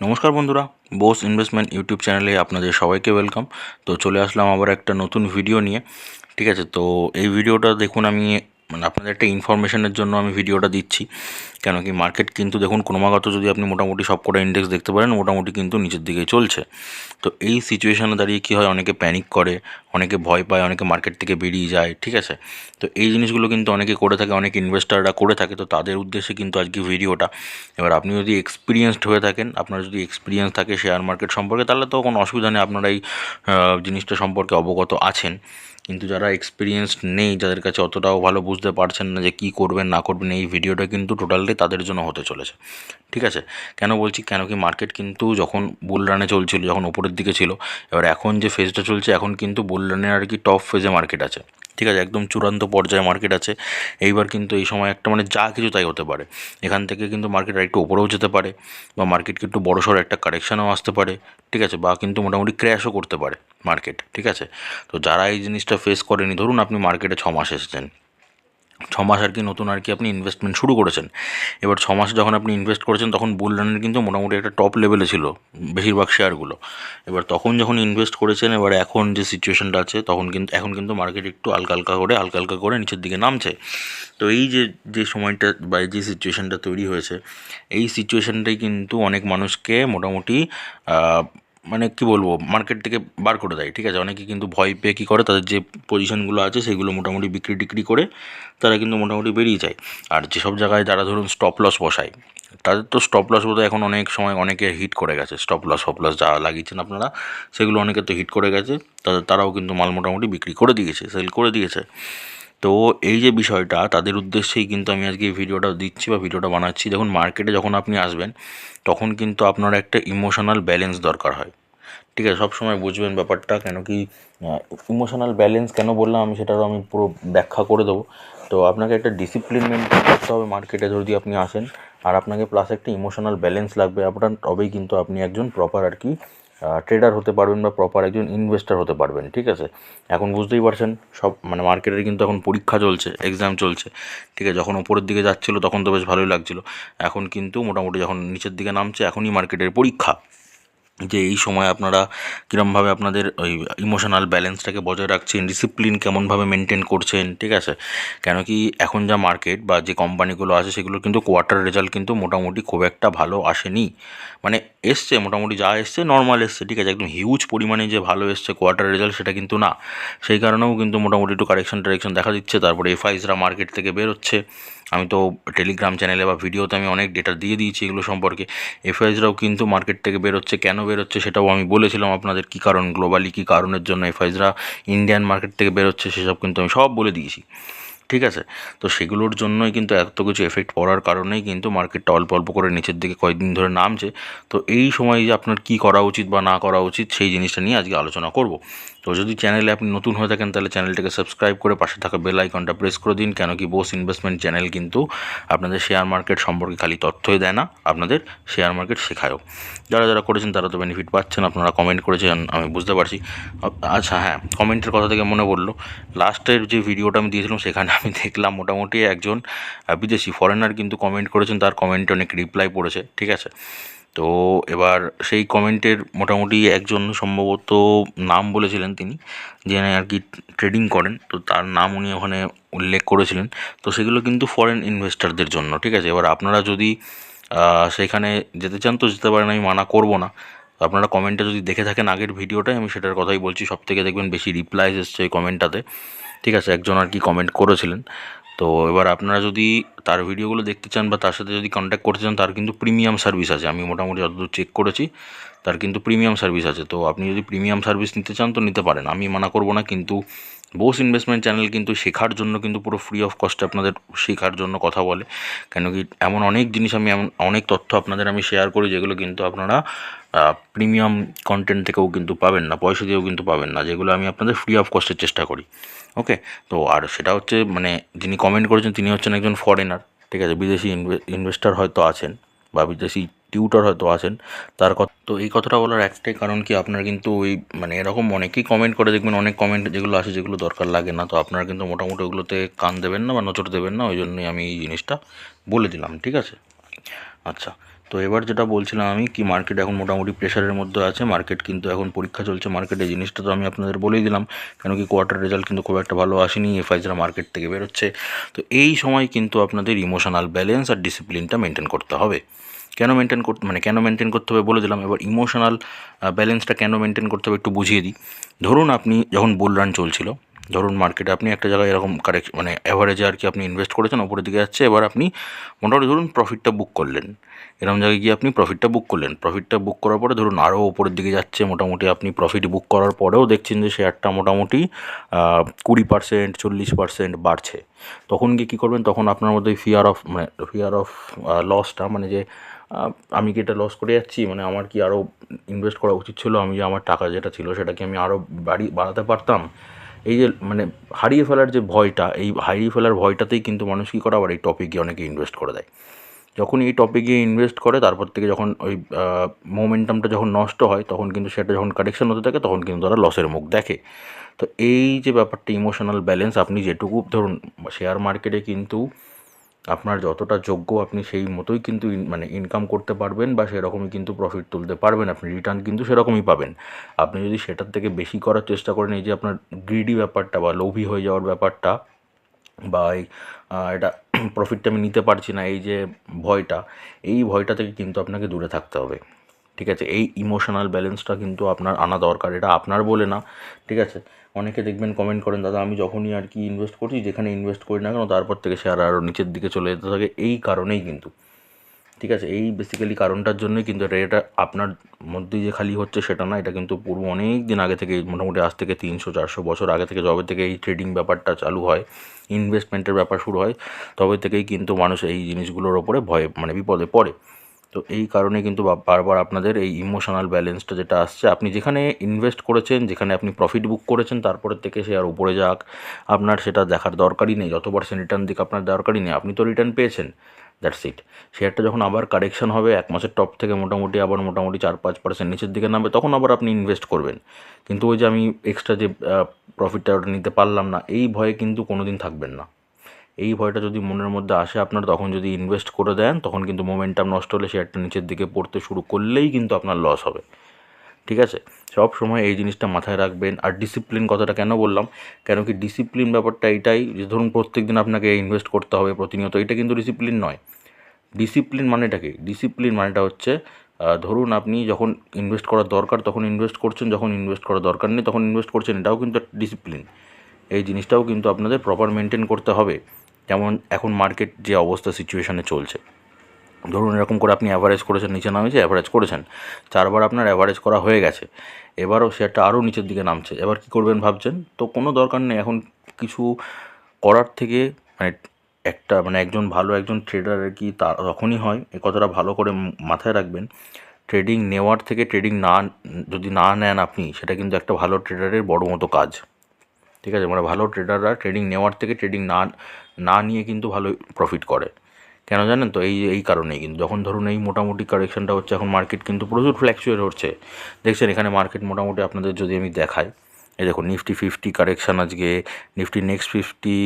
নমস্কার বন্ধুরা, Bose investment YouTube চ্যানেলে আপনাদের সবাইকে ওয়েলকাম। তো চলে আসলাম আবার একটা নতুন ভিডিও নিয়ে। ঠিক আছে, তো এই ভিডিওটা দেখুন, আমি আপনাদের একটা ইনফরমেশনের জন্য আমি ভিডিওটা দিচ্ছি। কেন কি মার্কেট কিন্তু দেখুন ক্রমাগত যদি আপনি মোটামুটি সব কটা ইন্ডেক্স দেখতে পারেন, মোটামুটি কিন্তু নিচের দিকে চলছে। তো এই সিচুয়েশানে দাঁড়িয়ে কী হয়, অনেকে প্যানিক করে, অনেকে ভয় পায়, অনেকে মার্কেট থেকে বেরিয়ে যায়। ঠিক আছে, তো এই জিনিসগুলো কিন্তু অনেকে করে থাকে, অনেক ইনভেস্টাররা করে থাকে। তো তাদের উদ্দেশ্যে কিন্তু আজকে ভিডিওটা। এবার আপনি যদি এক্সপিরিয়েন্সড হয়ে থাকেন, আপনার যদি এক্সপিরিয়েন্স থাকে শেয়ার মার্কেট সম্পর্কে, তাহলে তো কোনো অসুবিধা নেই, আপনারা এই জিনিসটা সম্পর্কে অবগত আছেন। কিন্তু যারা এক্সপিরিয়েন্সড নেই, যাদের কাছে অতটাও ভালো বুঝতে পারছেন না যে কী করবেন না করবেন, এই ভিডিওটা কিন্তু টোটালি তাদের জন্য হতে চলেছে। ঠিক আছে, কেন বলছি, কেন কি মার্কেট কিন্তু যখন বুল রানে চলছিল, যখন ওপরের দিকে ছিল, এবার এখন যে ফেজটা চলছে, এখন কিন্তু বুল রানের আর কি টপ ফেজে মার্কেট আছে। ঠিক আছে, একদম চূড়ান্ত পর্যায়ে মার্কেট আছে। এইবার কিন্তু এই সময় একটা যা কিছু তাই হতে পারে। এখান থেকে কিন্তু মার্কেট আরেকটু ওপরেও যেতে পারে, বা মার্কেট কিন্তু বড়সড় একটা কারেকশানও আসতে পারে। ঠিক আছে, বা কিন্তু মোটামুটি ক্র্যাশও করতে পারে মার্কেট। ঠিক আছে, তো যারা এই জিনিসটা ফেস করেনি, ধরুন আপনি মার্কেটে 6 মাস এসেছেন, 6 মাস আর কি নতুন আর কি আপনি ইনভেস্টমেন্ট শুরু করেছেন। এবার 6 মাস যখন আপনি ইনভেস্ট করেছেন, তখন বুল রানের কিন্তু মোটামুটি একটা টপ লেভেলে ছিল বেশিরভাগ শেয়ারগুলো। এবার তখন যখন ইনভেস্ট করেছেন, এবার এখন যে সিচুয়েশনটা আছে, এখন কিন্তু মার্কেট একটু হালকা হালকা করে নিচের দিকে নামছে। তো এই যে যে সময়টা বা যে সিচুয়েশনটা তৈরি হয়েছে, এই সিচুয়েশনটাই কিন্তু অনেক মানুষকে মোটামুটি কী বলবো, মার্কেট থেকে বার করে দেয়। ঠিক আছে, অনেকে কিন্তু ভয় পেয়ে কী করে, তাদের যে পজিশনগুলো আছে সেগুলো মোটামুটি বিক্রি টিক্রি করে তারা কিন্তু মোটামুটি বেরিয়ে যায়। আর যেসব জায়গায় যারা ধরুন স্টপ লস বসায়, তাদের তো স্টপ লস বোধহয় এখন অনেক সময় অনেকে হিট করে গেছে। স্টপ লস ফপ লস যা লাগিয়েছেন আপনারা, সেগুলো অনেকে তো হিট করে গেছে। তারাও কিন্তু মাল মোটামুটি বিক্রি করে দিয়েছে, সেল করে দিয়েছে। তো এই যে বিষয়টা, তাদের উদ্দেশ্যেই কিন্তু আমি আজকে এই ভিডিওটা দিচ্ছি বা ভিডিওটা বানাচ্ছি। দেখুন, মার্কেটে যখন আপনি আসবেন, তখন কিন্তু আপনার একটা ইমোশনাল ব্যালেন্স দরকার হয়। ঠিক আছে, সবসময় বুঝবেন ব্যাপারটা। কেন কি ইমোশনাল ব্যালেন্স কেন বললাম আমি, সেটারও আমি পুরো ব্যাখ্যা করে দেবো। তো আপনাকে একটা ডিসিপ্লিন মেনটেন করতে হবে মার্কেটে যদি আপনি আসেন, আর আপনাকে প্লাস একটা ইমোশনাল ব্যালেন্স লাগবে আপনার, তবেই কিন্তু আপনি একজন প্রপার আর কি ট্রেডার হতে পারবেন বা প্রপার একজন ইনভেস্টার হতে পারবেন। ঠিক আছে, এখন বুঝতেই পারছেন সব মার্কেটের কিন্তু এখন পরীক্ষা চলছে, এক্সাম চলছে। ঠিক আছে, যখন ওপরের দিকে যাচ্ছিলো তখন তো বেশ ভালোই লাগছিলো, এখন কিন্তু মোটামুটি যখন নিচের দিকে নামছে, এখনই মার্কেটের পরীক্ষা, যে এই সময় আপনারা কীরমভাবে আপনাদের ওই ইমোশনাল ব্যালেন্সটাকে বজায় রাখছেন, ডিসিপ্লিন কেমনভাবে মেনটেন করছেন। ঠিক আছে, কেন কি এখন যা মার্কেট বা যে কোম্পানিগুলো আছে, সেগুলো কিন্তু কোয়ার্টার রেজাল্ট কিন্তু মোটামুটি খুব একটা ভালো আসেনি। এসছে মোটামুটি, যা এসছে নর্মাল এসছে। ঠিক আছে, একদম হিউজ পরিমাণে যে ভালো এসছে কোয়ার্টার রেজাল্ট, সেটা কিন্তু না। সেই কারণেও কিন্তু মোটামুটি একটু কারেকশন দেখা দিচ্ছে। তারপরে এফআইসরা মার্কেট থেকে বেরোচ্ছে। আমি তো টেলিগ্রাম চ্যানেলে বা ভিডিওতে আমি অনেক ডেটা দিয়ে দিয়েছি এগুলো সম্পর্কে। এফআইসরাও কিন্তু মার্কেট থেকে বেরোচ্ছে, কেন বেরোচ্ছে সেটাও আমি বলেছিলাম আপনাদের, কী কারণ, গ্লোবালি কী কারণের জন্য এফআইসরা ইন্ডিয়ান মার্কেট থেকে বেরোচ্ছে, সেসব কিন্তু আমি সব বলে দিয়েছি। ঠিক আছে, তো সেগুলোর জন্যই কিন্তু এত কিছু এফেক্ট পড়ার কারণেই কিন্তু মার্কেটটা অল্প অল্প করে নিচের দিকে কয়েকদিন ধরে নামছে। তো এই সময় যে আপনার কী করা উচিত বা না করা উচিত, সেই জিনিসটা নিয়ে আজকে আলোচনা করব। তো যদি চ্যানেলে আপনি নতুন হয়ে থাকেন, তাহলে চ্যানেলটাকে সাবস্ক্রাইব করে পাশে থাকা বেল আইকনটা প্রেস করে দিন। কেন কি বোস ইনভেস্টমেন্ট চ্যানেল কিন্তু আপনাদের শেয়ার মার্কেট সম্পর্কে খালি তথ্যই দেয় না, আপনাদের শেয়ার মার্কেট শেখায়ও। যারা যারা করেছেন তারা তো বেনিফিট পাচ্ছেন, আপনারা কমেন্ট করেছেন, আমি বুঝতে পারছি। আচ্ছা হ্যাঁ, কমেন্টের কথা থেকে মনে পড়লো, লাস্টের যে ভিডিওটা আমি দিয়েছিলাম, সেখানে আমি দেখলাম মোটামুটি একজন বিদেশি ফরেনার কিন্তু কমেন্ট করেছেন, তার কমেন্টে অনেক রিপ্লাই পড়েছে। ঠিক আছে, তো এবার সেই কমেন্টের মোটামুটি একজন সম্ভবত নাম বলেছিলেন তিনি, যিনি আর কি ট্রেডিং করেন, তো তার নাম উনি ওখানে উল্লেখ করেছিলেন। তো সেগুলো কিন্তু ফরেন ইনভেস্টারদের জন্য। ঠিক আছে, এবার আপনারা যদি সেখানে যেতে চান তো যেতে পারেন, আমি মানা করব না। আপনারা কমেন্টটা যদি দেখে থাকেন আগের ভিডিওটায়, আমি সেটার কথাই বলছি। সব থেকে দেখবেন বেশি রিপ্লাইজ এসছে ওই কমেন্টটাতে। ঠিক আছে, একজন আর কি কমেন্ট করেছিলেন। তো এবার আপনারা যদি তার ভিডিওগুলো দেখতে চান বা তার সাথে যদি কন্ট্যাক্ট করতে চান, তার কিন্তু প্রিমিয়াম সার্ভিস আছে। আমি মোটামুটি যতদূর চেক করেছি, তার কিন্তু প্রিমিয়াম সার্ভিস আছে। তো আপনি যদি প্রিমিয়াম সার্ভিস নিতে চান তো নিতে পারেন, আমি মানা করব না। কিন্তু বোস ইনভেস্টমেন্ট চ্যানেল কিন্তু শেখার জন্য কিন্তু পুরো ফ্রি অফ কস্টে আপনাদের শেখার জন্য কথা বলে। কেন কি এমন অনেক জিনিস এমন অনেক তথ্য আপনাদের আমি শেয়ার করি, যেগুলো কিন্তু আপনারা প্রিমিয়াম কন্টেন্ট থেকেও কিন্তু পাবেন না, পয়সা দিয়েও কিন্তু পাবেন না, যেগুলো আমি আপনাদের ফ্রি অফ কস্টের চেষ্টা করি। ওকে, তো আর সেটা হচ্ছে যিনি কমেন্ট করেছেন তিনি হচ্ছেন একজন ফরেনার। ঠিক আছে, বিদেশি ইনভেস্টার হয়তো আছেন বা বিদেশি টিউটর হয়তো আছেন, তার কথা। তো এই কথাটা বলার একটাই কারণ কি, আপনার কিন্তু ওই এরকম অনেকেই কমেন্ট করে, দেখবেন অনেক কমেন্ট যেগুলো আসে, যেগুলো দরকার লাগে না। তো আপনারা কিন্তু মোটামুটি ওগুলোতে কান দেবেন না বা নজর দেবেন না, ওই জন্যই আমি এই জিনিসটা বলে দিলাম। ঠিক আছে, আচ্ছা, তো তো এবার যেটা বলছিলাম আমি কি মার্কেট এখন মোটামুটি প্রেশারের মধ্যে আছে, মার্কেট কিন্তু এখন পরীক্ষা চলছে মার্কেটে, জিনিসটা তো আমি আপনাদের বলেই দিলাম, কেন কি কোয়ার্টার রেজাল্ট কিন্তু খুব একটা ভালো আসেনি, এফআইজরা মার্কেট থেকে বেরোচ্ছে। তো এই সময় কিন্তু আপনাদের ইমোশনাল ব্যালেন্স আর ডিসিপ্লিনটা মেনটেন করতে হবে। কেন মেনটেন করতে হবে বলে দিলাম। এবার ইমোশনাল ব্যালেন্সটা কেন মেনটেন করতে হবে একটু বুঝিয়ে দিই। ধরুন আপনি যখন বুল রান চলছিল, ধরুন মার্কেটে আপনি একটা জায়গায় এরকম অ্যাভারেজে আর কি আপনি ইনভেস্ট করেছেন, ওপরের দিকে যাচ্ছে, এবার আপনি মোটামুটি ধরুন প্রফিটটা বুক করলেন, এরকম জায়গায় গিয়ে আপনি প্রফিটটা বুক করার পরে ধরুন আরও ওপরের দিকে যাচ্ছে, মোটামুটি আপনি প্রফিট বুক করার পরেও দেখছেন যে শেয়ারটা মোটামুটি 20%, 40% বাড়ছে। তখন গিয়ে কী করবেন, তখন আপনার মধ্যে ফিয়ার অফ লসটা, মানে যে আমি কি এটা লস করে যাচ্ছি, মানে আমার কি আরও ইনভেস্ট করা উচিত ছিল, আমি যে আমার টাকা যেটা ছিল সেটাকে আমি আরও বাড়াতে পারতাম, এই যে মানে হারিয়ে ফেলার যে ভয়টা, এই হারিয়ে ফেলার ভয়টাতেই কিন্তু মানুষ কী করে আবার এই টপিকে অনেকে ইনভেস্ট করে দেয়। যখন এই টপিকে ইনভেস্ট করে তারপর থেকে যখন ওই মোমেন্টামটা যখন নষ্ট হয়, তখন কিন্তু সেটা যখন কারেকশন হতে থাকে তখন কিন্তু তারা লসের মুখ দেখে। তো এই যে ব্যাপারটা ইমোশনাল ব্যালেন্স, আপনি যেটুকু ধরুন শেয়ার মার্কেটে কিন্তু আপনার যতটা যোগ্য আপনি সেই মতোই কিন্তু ইনকাম করতে পারবেন, বা সেরকমই কিন্তু প্রফিট তুলতে পারবেন, আপনি রিটার্ন কিন্তু সেরকমই পাবেন। আপনি যদি সেটার থেকে বেশি করার চেষ্টা করেন, এই যে আপনার গ্রিডি ব্যাপারটা বা লোভী হয়ে যাওয়ার ব্যাপারটা, বা এটা প্রফিটটা আমি নিতে পারছি না, এই যে এই ভয়টা থেকে কিন্তু আপনাকে দূরে থাকতে হবে। ঠিক আছে, এই ইমোশনাল ব্যালেন্সটা কিন্তু আপনার আনা দরকার, এটা আপনার বলে না। ঠিক আছে, অনেকে দেখবেন কমেন্ট করেন, দাদা আমি যখনই আর কি ইনভেস্ট করছি, যেখানে ইনভেস্ট করি না কেন তারপর থেকে শেয়ার আরও নিচের দিকে চলে যেতে থাকে, এই কারণেই কিন্তু। ঠিক আছে, এই বেসিক্যালি কারণটার জন্যই কিন্তু এটা আপনার মধ্যেই যে খালি হচ্ছে সেটা না, এটা কিন্তু পূর্ব অনেক দিন আগে থেকে, মোটামুটি আজ থেকে 300-400 বছর আগে থেকে, যবে থেকে এই ট্রেডিং ব্যাপারটা চালু হয়, ইনভেস্টমেন্টের ব্যাপার শুরু হয়, তবে থেকেই কিন্তু মানুষ এই জিনিসগুলোর ওপরে বিপদে পড়ে। তো এই কারণে কিন্তু বারবার আপনাদের এই ইমোশনাল ব্যালেন্সটা যেটা আসছে, আপনি যেখানে ইনভেস্ট করেছেন, যেখানে আপনি প্রফিট বুক করেছেন, তারপরের থেকে শেয়ার উপরে যাক, আপনার সেটা দেখার দরকারই নেই, যত পার্সেন্ট রিটার্ন দিক আপনার দরকারই নেই, আপনি তো রিটার্ন পেয়েছেন, দ্যাটস ইট। শেয়ারটা যখন আবার কারেকশন হবে, 1 মাসের টপ থেকে মোটামুটি 4-5% নিচের দিকে নামবে, তখন আবার আপনি ইনভেস্ট করবেন। কিন্তু ওই যে আমি এক্সট্রা যে প্রফিটটা ওটা নিতে পারলাম না, এই ভয়ে কিন্তু কোনো দিন থাকবেন না। এই ভয়টা যদি মনের মধ্যে আসে আপনার, তখন যদি ইনভেস্ট করে দেন, তখন কিন্তু মোমেন্টাম নষ্ট হলে শেয়ারটা নিচের দিকে পড়তে শুরু করলেই কিন্তু আপনার লস হবে। ঠিক আছে, সব সময় এই জিনিসটা মাথায় রাখবেন। আর ডিসিপ্লিন কথাটা কেন বললাম, কেন কি ডিসিপ্লিন ব্যাপারটা এইটাই যে ধরুন প্রত্যেক দিন আপনাকে ইনভেস্ট করতে হবে প্রতিনিয়ত, এটা কিন্তু ডিসিপ্লিন নয়। ডিসিপ্লিন মানেটা কি? ডিসিপ্লিন মানেটা হচ্ছে ধরুন আপনি যখন ইনভেস্ট করার দরকার তখন ইনভেস্ট করছেন, যখন ইনভেস্ট করার দরকার নেই তখন ইনভেস্ট করছেন, এটাও কিন্তু একটা ডিসিপ্লিন। এই জিনিসটাও কিন্তু আপনাদের প্রপার মেনটেন করতে হবে। যেমন এখন মার্কেট যে অবস্থা সিচুয়েশানে চলছে, ধরুন এরকম করে আপনি অ্যাভারেজ করেছেন, নিচে নামেছে, অ্যাভারেজ করেছেন, 4বার আপনার অ্যাভারেজ করা হয়ে গেছে, এবারও শেয়ারটা আরও নিচের দিকে নামছে, এবার কী করবেন ভাবছেন? তো কোনো দরকার নেই এখন কিছু করার থেকে, মানে একজন ভালো একজন ট্রেডার আর কি তা তখনই হয়, এ কথাটা ভালো করে মাথায় রাখবেন। ট্রেডিং নেওয়ার থেকে ট্রেডিং যদি না নেন আপনি, সেটা কিন্তু একটা ভালো ট্রেডারের বড় মতো কাজ। ঠিক আছে, মানে ভালো ট্রেডাররা ট্রেডিং নেওয়ার থেকে ট্রেডিং না নিয়ে কিন্তু ভালো প্রফিট করে। কেন জানেন তো? এই কারণেই কিন্তু, যখন ধরুন এই মোটামুটি কারেকশানটা হচ্ছে, এখন মার্কেট কিন্তু প্রচুর ফ্ল্যাকচুয়েট হচ্ছে, দেখছেন এখানে মার্কেট মোটামুটি আপনাদের যদি আমি দেখাই, এই দেখুন নিফটি 50 কারেকশান আজকে, Nifty next 50,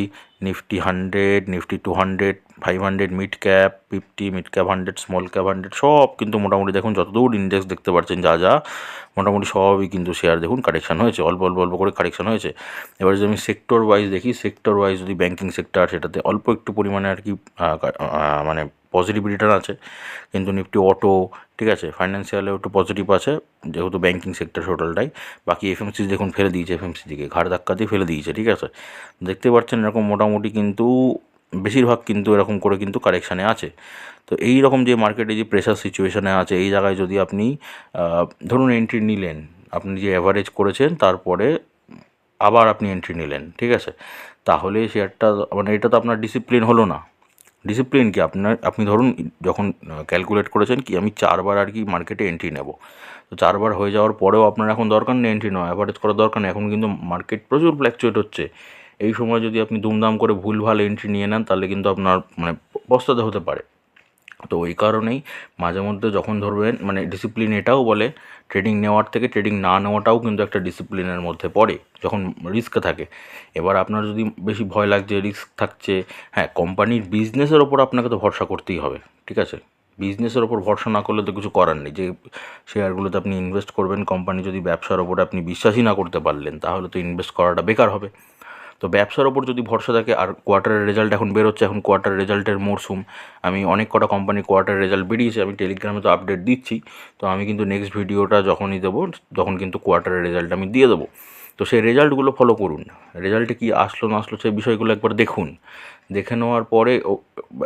Nifty 100, Nifty 200, 500 mid cap 50, mid cap 100, small cap 100, সব কিন্তু মোটামুটি দেখুন যতদূর ইন্ডেক্স দেখতে পাচ্ছেন, যা মোটামুটি সবই কিন্তু শেয়ার দেখুন কারেকশান হয়েছে, অল্প অল্প অল্প করে কারেকশান হয়েছে। এবার যদি আমি সেক্টর ওয়াইজ দেখি, সেক্টর ওয়াইজ যদি ব্যাঙ্কিং সেক্টর, সেটাতে অল্প একটু পরিমাণে আর কি মানে পজিটিভ রিটার্ন আছে, কিন্তু নিফটি অটো, ঠিক আছে, ফাইন্যান্সিয়ালেও একটু পজিটিভ আছে, যেহেতু ব্যাঙ্কিং সেক্টর টোটালটাই। বাকি এফএমসি দেখুন ফেলে দিয়েছে, এফএমসিজিকে ঘাড় ধাক্কা দিয়ে ফেলে দিয়েছে। ঠিক আছে, দেখতে পাচ্ছেন এরকম মোটামুটি কিন্তু বেশিরভাগ কিন্তু এরকম করে কিন্তু কারেকশানে আছে। তো এই রকম যে মার্কেটে যে প্রেশার সিচুয়েশানে আছে, এই জায়গায় যদি আপনি ধরুন এন্ট্রি নিলেন, আপনি যে অ্যাভারেজ করেছেন তারপরে আবার আপনি এন্ট্রি নিলেন, ঠিক আছে, তাহলে শেয়ারটা মানে এটা তো আপনার ডিসিপ্লিন হলো না। ডিসিপ্লিন কি? আপনি ধরুন যখন ক্যালকুলেট করেছেন কি আমি 4বার আর কি মার্কেটে এন্ট্রি নেব, তো 4বার হয়ে যাওয়ার পরেও আপনার এখন দরকার নেই এন্ট্রি নেওয়া, অ্যাভারেজ করার দরকার নেই, এখন কিন্তু মার্কেট প্রচুর ফ্ল্যাকচুয়েট হচ্ছে। এই সময় যদি আপনি দুমদাম করে ভুলভাল এন্ট্রি নিয়ে নেন, তাহলে কিন্তু আপনার মানে পস্তাতে হতে পারে। তো ওই কারণেই মাঝে মধ্যে যখন ধরবেন, মানে ডিসিপ্লিন এটাও বলে, ট্রেডিং নেওয়ার থেকে ট্রেডিং না নেওয়াটাও কিন্তু একটা ডিসিপ্লিনের মধ্যে পড়ে, যখন রিস্ক থাকে। এবার আপনার যদি বেশি ভয় লাগছে, রিস্ক থাকছে, হ্যাঁ কোম্পানির বিজনেসের ওপর আপনাকে তো ভরসা করতেই হবে, ঠিক আছে, বিজনেসের ওপর ভরসা না করলে তো কিছু করার নেই। যে শেয়ারগুলোতে আপনি ইনভেস্ট করবেন, কোম্পানি যদি ব্যবসার ওপরে আপনি বিশ্বাসই না করতে পারলেন, তাহলে তো ইনভেস্ট করাটা বেকার হবে। তো ব্যবসার ওপর যদি ভরসা থাকে, আর কোয়ার্টারের রেজাল্ট এখন বেরোচ্ছে, এখন কোয়ার্টার রেজাল্টের মরশুম, আমি অনেক কটা কোম্পানি কোয়ার্টার রেজাল্ট বেরিয়েছে, আমি টেলিগ্রামে তো আপডেট দিচ্ছি। তো আমি কিন্তু নেক্সট ভিডিওটা যখনই দেবো তখন কিন্তু কোয়ার্টারের রেজাল্ট আমি দিয়ে দেবো। তো সেই রেজাল্টগুলো ফলো করুন, রেজাল্টে কী আসলো না আসলো সেই বিষয়গুলো একবার দেখুন। দেখে নেওয়ার পরে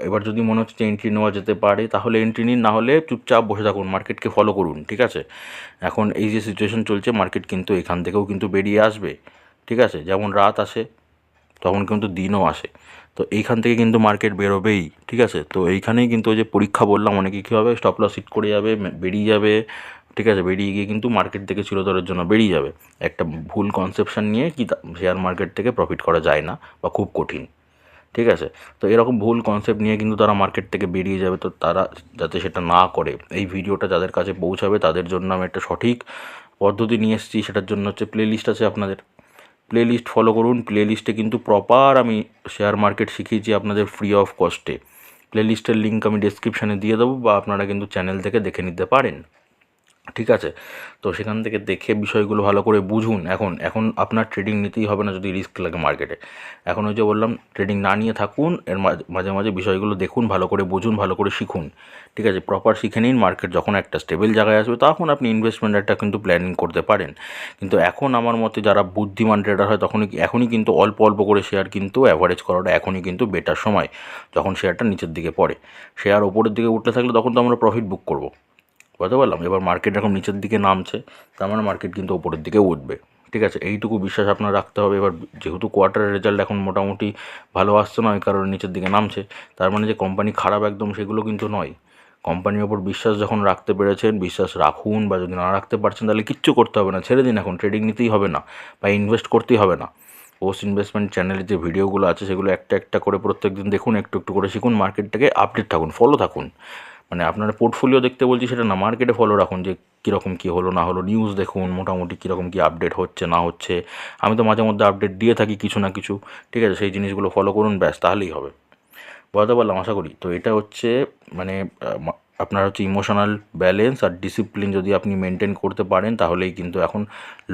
এবার যদি মনে হচ্ছে যে এন্ট্রি নেওয়া যেতে পারে, তাহলে এন্ট্রি নিন, না হলে চুপচাপ বসে থাকুন, মার্কেটকে ফলো করুন। ঠিক আছে, এখন এই যে সিচুয়েশন চলছে, মার্কেট কিন্তু এখান থেকেও কিন্তু বেরিয়ে আসবে। ঠিক আছে, যেমন রাত আসে তখন কিন্তু দিনও আসে, তো এইখান থেকে কিন্তু মার্কেট বেরোবেই। ঠিক আছে, তো এইখানেই কিন্তু ওই যে পরীক্ষা বললাম, অনেকে কী হবে, স্টপ লস হিট করে যাবে, বেরিয়ে যাবে। ঠিক আছে, বেরিয়ে গিয়ে কিন্তু মার্কেট থেকে চিরতরের জন্য বেরিয়ে যাবে। একটা ভুল কনসেপশন নিয়ে কি শেয়ার মার্কেট থেকে প্রফিট করা যায় না বা খুব কঠিন। ঠিক আছে, তো এরকম ভুল কনসেপ্ট নিয়ে কিন্তু তারা মার্কেট থেকে বেরিয়ে যাবে। তো তারা যাতে সেটা না করে, এই ভিডিওটা যাদের কাছে পৌঁছাবে তাদের জন্য আমি একটা সঠিক পদ্ধতি নিয়ে এসেছি। সেটার জন্য হচ্ছে প্লেলিস্ট আছে আপনাদের, প্লেলিস্ট ফলো করুন। প্লেলিস্টে কিন্তু প্রপার আমি শেয়ার মার্কেট শিখিয়েছি আপনাদের ফ্রি অফ কস্টে। প্লেলিস্টের লিঙ্ক আমি ডেসক্রিপশানে দিয়ে দেবো, বা আপনারা কিন্তু চ্যানেল থেকে দেখে নিতে পারেন। ঠিক আছে, তো সেখান থেকে দেখে বিষয়গুলো ভালো করে বুঝুন। এখন এখন আপনার ট্রেডিং নিতেই হবে না যদি রিস্ক লাগে মার্কেটে। এখন ওই যে বললাম, ট্রেডিং না নিয়ে থাকুন, এর মাঝে মাঝে বিষয়গুলো দেখুন, ভালো করে বুঝুন, ভালো করে শিখুন। ঠিক আছে, প্রপার শিখে নিন। মার্কেট যখন একটা স্টেবল জায়গায় আসবে, তখন আপনি ইনভেস্টমেন্ট একটা কিন্তু প্ল্যানিং করতে পারেন। কিন্তু এখন আমার মতে যারা বুদ্ধিমান ট্রেডার হয়, এখনই কিন্তু অল্প অল্প করে শেয়ার কিন্তু অ্যাভারেজ করাটা এখনই কিন্তু বেটার সময়, যখন শেয়ারটা নিচের দিকে পড়ে। শেয়ার ওপরের দিকে উঠতে থাকলে তখন তো আমরা প্রফিট বুক করবো, বুঝতে পারলাম। এবার মার্কেট এখন নিচের দিকে নামছে, তার মানে মার্কেট কিন্তু ওপরের দিকে উঠবে। ঠিক আছে, এইটুকু বিশ্বাস আপনার রাখতে হবে। এবার যেহেতু কোয়ার্টারের রেজাল্ট এখন মোটামুটি ভালো আসছে না, ওই কারণে নিচের দিকে নামছে, তার মানে যে কোম্পানি খারাপ একদম সেগুলো কিন্তু নয়। কোম্পানির ওপর বিশ্বাস যখন রাখতে পেরেছেন, বিশ্বাস রাখুন, বা যদি না রাখতে পারছেন তাহলে কিচ্ছু করতে হবে না, ছেড়ে দিন। এখন ট্রেডিং নিতেই হবে না, বা ইনভেস্ট করতেই হবে না। পোস্ট ইনভেস্টমেন্ট চ্যানেলের যে ভিডিওগুলো আছে সেগুলো একটা একটা করে প্রত্যেক দিন দেখুন, একটু একটু করে শিখুন, মার্কেটটাকে আপডেট থাকুন, ফলো থাকুন। মানে আপনারা পোর্টফোলিও দেখতে বলছি সেটা না, মার্কেটে ফলো রাখুন, যে কীরকম কী হলো না হলো, নিউজ দেখুন মোটামুটি কীরকম কী আপডেট হচ্ছে না হচ্ছে। আমি তো মাঝে মধ্যে আপডেট দিয়ে থাকি কিছু না কিছু। ঠিক আছে, সেই জিনিসগুলো ফলো করুন, ব্যাস, তাহলেই হবে। বুঝতে পারলাম আশা করি। তো এটা হচ্ছে মানে আপনার হচ্ছে ইমোশনাল ব্যালেন্স আর ডিসিপ্লিন যদি আপনি মেনটেন করতে পারেন, তাহলেই কিন্তু এখন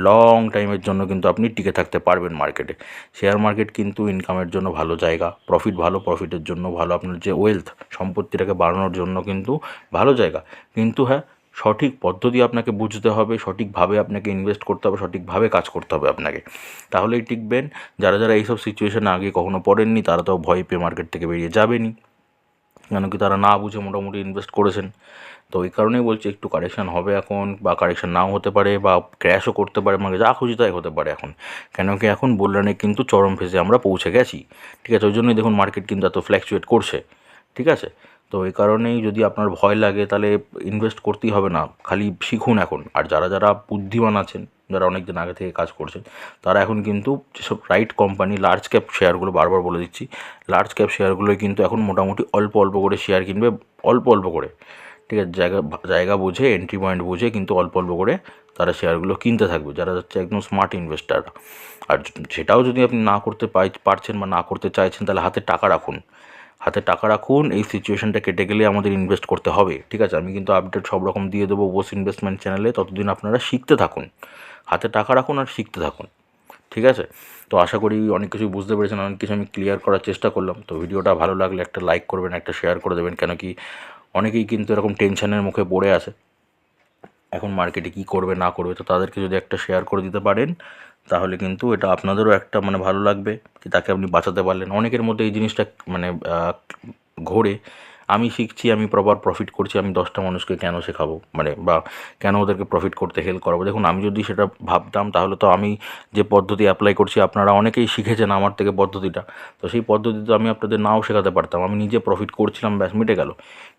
লং টাইমের জন্য কিন্তু আপনি টিকে থাকতে পারবেন মার্কেটে। শেয়ার মার্কেট কিন্তু ইনকামের জন্য ভালো জায়গা, প্রফিটের জন্য ভালো, আপনার যে ওয়েলথ, সম্পত্তিটাকে বাড়ানোর জন্য কিন্তু ভালো জায়গা। কিন্তু হ্যাঁ, সঠিক পদ্ধতি আপনাকে বুঝতে হবে, সঠিকভাবে আপনাকে ইনভেস্ট করতে হবে, সঠিকভাবে কাজ করতে হবে আপনাকে, তাহলেই টিকবেন। যারা যারা এইসব সিচুয়েশানে আগে কখনো পড়েননি, তারা তো ভয় পেয়ে মার্কেট থেকে বেরিয়ে যাবেনই, কেন কি তারা না বুঝে মোটামুটি ইনভেস্ট করেছেন। তো এই কারণেই বলছি, একটু কারেকশান হবে এখন, বা কারেকশান নাও হতে পারে, বা ক্র্যাশও করতে পারে, মানে যা খুশি তাই হতে পারে এখন। কেন কি এখন বুলরানে কিন্তু চরম ফেজে আমরা পৌঁছে গেছি। ঠিক আছে, ওই জন্যই দেখুন মার্কেট কিন্তু এত ফ্ল্যাকচুয়েট করছে। ঠিক আছে, তো এই কারণেই যদি আপনার ভয় লাগে তাহলে ইনভেস্ট করতেই হবে না, খালি শিখুন এখন। আর যারা যারা বুদ্ধিমান আছেন, যারা অনেক দিন আগে থেকে কাজ করছেন, তারা এখন কিন্তু যেসব রাইট কোম্পানি, লার্জ ক্যাপ শেয়ারগুলো, বারবার বলে দিচ্ছি, লার্জ ক্যাপ শেয়ারগুলোই কিন্তু এখন মোটামুটি অল্প অল্প করে শেয়ার কিনবে, অল্প অল্প করে। ঠিক আছে, জায়গা জায়গা বুঝে, এন্ট্রি পয়েন্ট বুঝে কিন্তু অল্প অল্প করে তারা শেয়ারগুলো কিনতে থাকবে, যারা যাচ্ছে একদম স্মার্ট ইনভেস্টার। আর সেটাও যদি আপনি না করতে পারছেন বা না করতে চাইছেন, তাহলে হাতে টাকা রাখুন, হাতে টাকা রাখুন। এই সিচুয়েশনটা কেটে গেলে আমাদের ইনভেস্ট করতে হবে। ঠিক আছে, আমি কিন্তু আপডেট সব রকম দিয়ে দেবো বোস ইনভেস্টমেন্ট চ্যানেলে, ততদিন আপনারা শিখতে থাকুন, হাতে টাকা রাখুন আর শিখতে থাকুন। ঠিক আছে, তো আশা করি অনেক কিছু বুঝতে পেরেছেন, অনেক কিছু আমি ক্লিয়ার করার চেষ্টা করলাম। তো ভিডিওটা ভালো লাগলে একটা লাইক করবেন, একটা শেয়ার করে দেবেন, কেন কি অনেকেই কিন্তু এরকম টেনশনের মুখে পড়ে আছে এখন মার্কেটে কী করবে না করবে। তো তাদেরকে যদি একটা শেয়ার করে দিতে পারেন, তাহলে কিন্তু এটা আপনাদেরও একটা মানে ভালো লাগবে, কি তাকে আপনি বাঁচাতে পারলেন। অনেকের মধ্যে এই জিনিসটা মানে ঘোরে, আমি শিখছি, আমি প্রপার প্রফিট করছি, আমি 10টা মানুষকে কেন শেখাবো, মানে বা কেন ওদেরকে প্রফিট করতে হেল্প করাবো। দেখুন, আমি যদি সেটা ভাবতাম, তাহলে তো আমি যে পদ্ধতি অ্যাপ্লাই করছি, আপনারা অনেকেই শিখেছেন আমার থেকে পদ্ধতিটা, তো সেই পদ্ধতি তো আমি আপনাদের নাও শেখাতে পারতাম, আমি নিজে প্রফিট করছিলাম, ব্যাস মিটে গেল।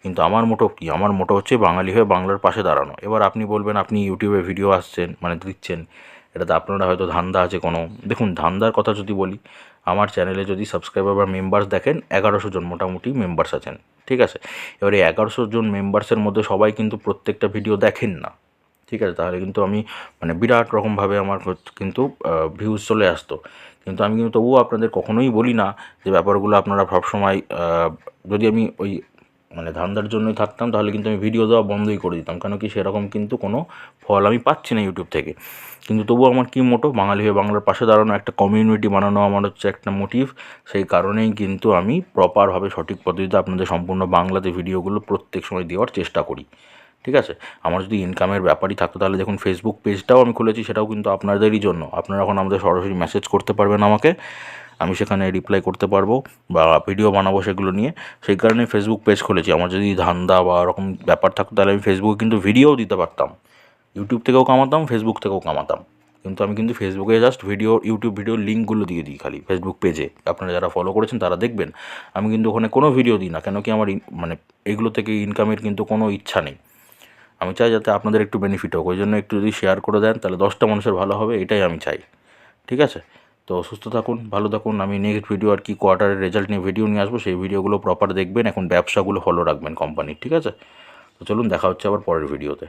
কিন্তু আমার মোটো কী, আমার মোটো হচ্ছে বাঙালি হয়ে বাংলার পাশে দাঁড়ানো। এবার আপনি বলবেন, আপনি ইউটিউবে ভিডিও আসছেন মানে দিচ্ছেন, এটাতে আপনারা হয়তো ধান্দা আছে কোনো। দেখুন, ধান্দার কথা যদি বলি, আমার চ্যানেলে যদি সাবস্ক্রাইবার বা মেম্বার্স দেখেন, 1100 জন মোটামুটি মেম্বার্স আছেন। ঠিক আছে, এবারে 1100 জন মেম্বার্সের মধ্যে সবাই কিন্তু প্রত্যেকটা ভিডিও দেখেন না। ঠিক আছে, তাহলে কিন্তু আমি মানে বিরাট রকমভাবে আমার কিন্তু ভিউজ চলে আসতো। কিন্তু আমি কিন্তু তবুও আপনাদের কখনোই বলি না যে ব্যাপারগুলো আপনারা সবসময়, যদি আমি ওই মানে ধান্দার জন্যই থাকতাম, তাহলে কিন্তু আমি ভিডিও দেওয়া বন্ধই করে দিতাম, কেন কি সেরকম কিন্তু কোনো ফল আমি পাচ্ছি না ইউটিউব থেকে। কিন্তু তবুও আমার কী মোটো, বাঙালি হয়ে বাংলার পাশে দাঁড়ানো, একটা কমিউনিটি বানানো আমার হচ্ছে একটা মোটিভ। সেই কারণেই কিন্তু আমি প্রপারভাবে সঠিক পদ্ধতিতে আপনাদের সম্পূর্ণ বাংলাতে ভিডিওগুলো প্রত্যেক সময় দেওয়ার চেষ্টা করি। ঠিক আছে, আমার যদি ইনকামের ব্যাপারই থাকতো তাহলে দেখুন ফেসবুক পেজটাও আমি খুলেছি, সেটাও কিন্তু আপনাদেরই জন্য। আপনারা এখন আমাদের সরাসরি মেসেজ করতে পারবেন আমাকে, আমি সেখানে রিপ্লাই করতে পারবো বা ভিডিও বানাবো সেগুলো নিয়ে। সেই কারণে ফেসবুক পেজ খুলেছি। আমার যদি ধান্দা বা ওরকম ব্যাপার থাকতো তাহলে আমি ফেসবুকে কিন্তু ভিডিওও দিতে পারতাম, ইউটিউব থেকেও কামাতাম, ফেসবুক থেকেও কামাতাম। কিন্তু আমি কিন্তু ফেসবুকে জাস্ট ভিডিও, ইউটিউব ভিডিওর লিঙ্কগুলো দিয়ে দিই খালি ফেসবুক পেজে। আপনারা যারা ফলো করেছেন তারা দেখবেন আমি কিন্তু ওখানে কোনো ভিডিও দিই না, কেন কি আমার মানে এগুলো থেকে ইনকামের কিন্তু কোনো ইচ্ছা নেই। আমি চাই যাতে আপনাদের একটু বেনিফিট হোক, ওই জন্য একটু যদি শেয়ার করে দেন তাহলে 10টা মানুষের ভালো হবে, এটাই আমি চাই। ঠিক আছে, তো সুস্থ থাকুন, ভালো থাকুন। আমি নেক্সট ভিডিও আর কি কোয়ার্টারের রেজাল্ট নিয়ে ভিডিও নিয়ে আসবো, সেই ভিডিওগুলো প্রপার দেখবেন। এখন ব্যবসাগুলো ফলো রাখবেন কোম্পানির, ঠিক আছে? তো চলুন, দেখা হচ্ছে আবার পরের ভিডিওতে।